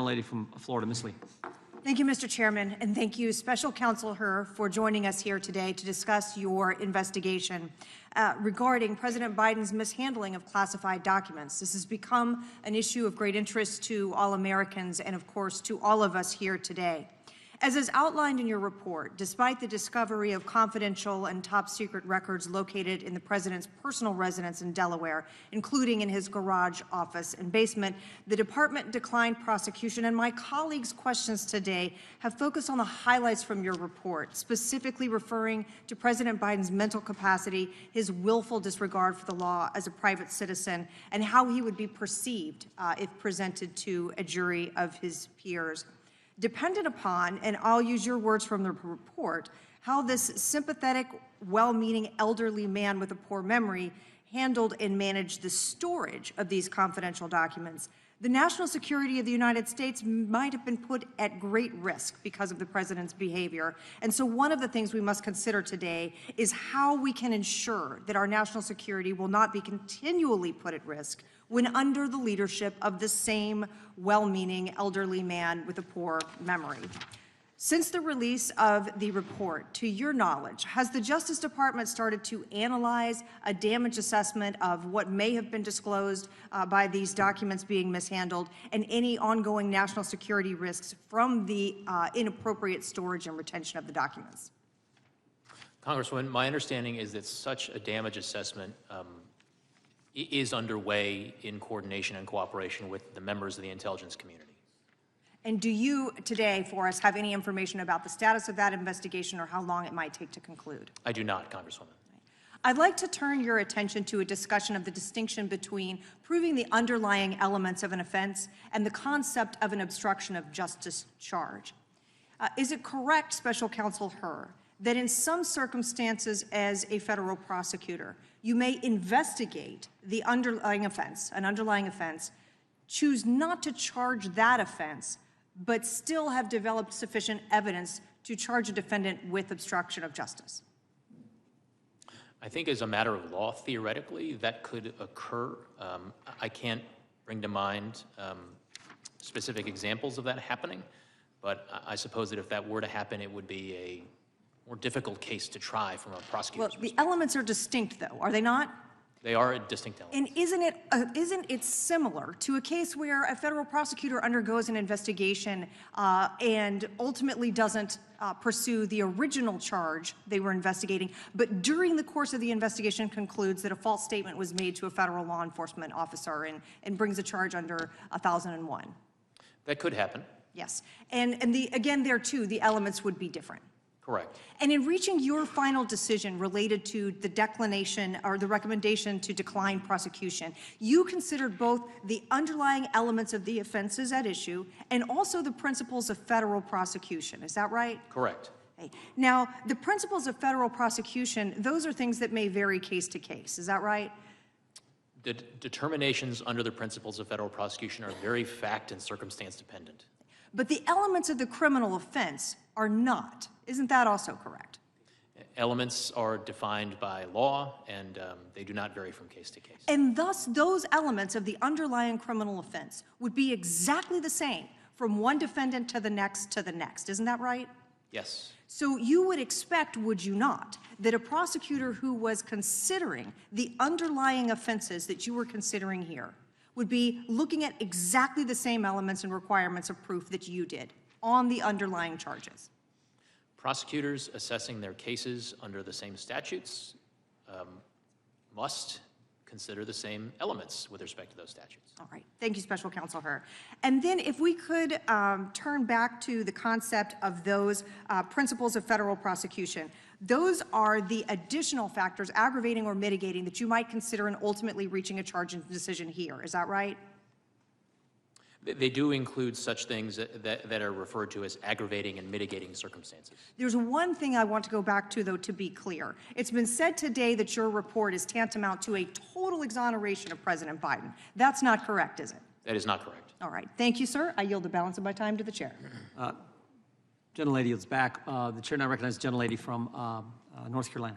Lady from Florida, Ms. Lee. Thank you, Mr. Chairman, and thank you, Special Counsel Hur, for joining us here today to discuss your investigation regarding President Biden's mishandling of classified documents. This has become an issue of great interest to all Americans and, of course, to all of us here today. As is outlined in your report, despite the discovery of confidential and top-secret records located in the president's personal residence in Delaware, including in his garage, office, and basement, the department declined prosecution, and my colleagues' questions today have focused on the highlights from your report, specifically referring to President Biden's mental capacity, his willful disregard for the law as a private citizen, and how he would be perceived if presented to a jury of his peers. Dependent upon, and I'll use your words from the report, how this sympathetic, well-meaning elderly man with a poor memory handled and managed the storage of these confidential documents, the national security of the United States might have been put at great risk because of the president's behavior. And so one of the things we must consider today is how we can ensure that our national security will not be continually put at risk when under the leadership of the same well-meaning elderly man with a poor memory. Since the release of the report, to your knowledge, has the Justice Department started to analyze a damage assessment of what may have been disclosed by these documents being mishandled and any ongoing national security risks from the inappropriate storage and retention of the documents? Congresswoman, my understanding is that such a damage assessment is underway in coordination and cooperation with the members of the intelligence community. And do you today, for us, have any information about the status of that investigation or how long it might take to conclude? I do not, Congresswoman. I'd like to turn your attention to a discussion of the distinction between proving the underlying elements of an offense and the concept of an obstruction of justice charge. Is it correct, Special Counsel Hur, that in some circumstances as a federal prosecutor, you may investigate the underlying offense, an underlying offense, choose not to charge that offense, but still have developed sufficient evidence to charge a defendant with obstruction of justice? I think as a matter of law, theoretically, that could occur. I can't bring to mind specific examples of that happening, but I suppose that if that were to happen, it would be a more difficult case to try from a prosecutor's perspective. The elements are distinct, though, are they not? They are distinct elements. And isn't it similar to a case where a federal prosecutor undergoes an investigation and ultimately doesn't pursue the original charge they were investigating, but during the course of the investigation concludes that a false statement was made to a federal law enforcement officer and brings a charge under 1001? That could happen. Yes. And again, there too, the elements would be different. Correct. And in reaching your final decision related to the declination or the recommendation to decline prosecution, you considered both the underlying elements of the offenses at issue and also the principles of federal prosecution. Is that right? Correct. Okay. Now, the principles of federal prosecution, those are things that may vary case to case. Is that right? The determinations under the principles of federal prosecution are very fact and circumstance dependent. But the elements of the criminal offense are not. Isn't that also correct? Elements are defined by law, and they do not vary from case to case. And thus, those elements of the underlying criminal offense would be exactly the same from one defendant to the next to the next. Isn't that right? Yes. So you would expect, would you not, that a prosecutor who was considering the underlying offenses that you were considering here would be looking at exactly the same elements and requirements of proof that you did on the underlying charges? Prosecutors assessing their cases under the same statutes must consider the same elements with respect to those statutes. All right. Thank you, Special Counsel Hur. And then if we could turn back to the concept of those principles of federal prosecution, those are the additional factors aggravating or mitigating that you might consider in ultimately reaching a charge and decision here. Is that right? They do include such things that are referred to as aggravating and mitigating circumstances. There's one thing I want to go back to, though, to be clear. It's been said today that your report is tantamount to a total exoneration of President Biden. That's not correct, is it? That is not correct. All right. Thank you, sir. I yield the balance of my time to the chair. Gentlelady is back. The chair now recognizes the gentlelady from North Carolina.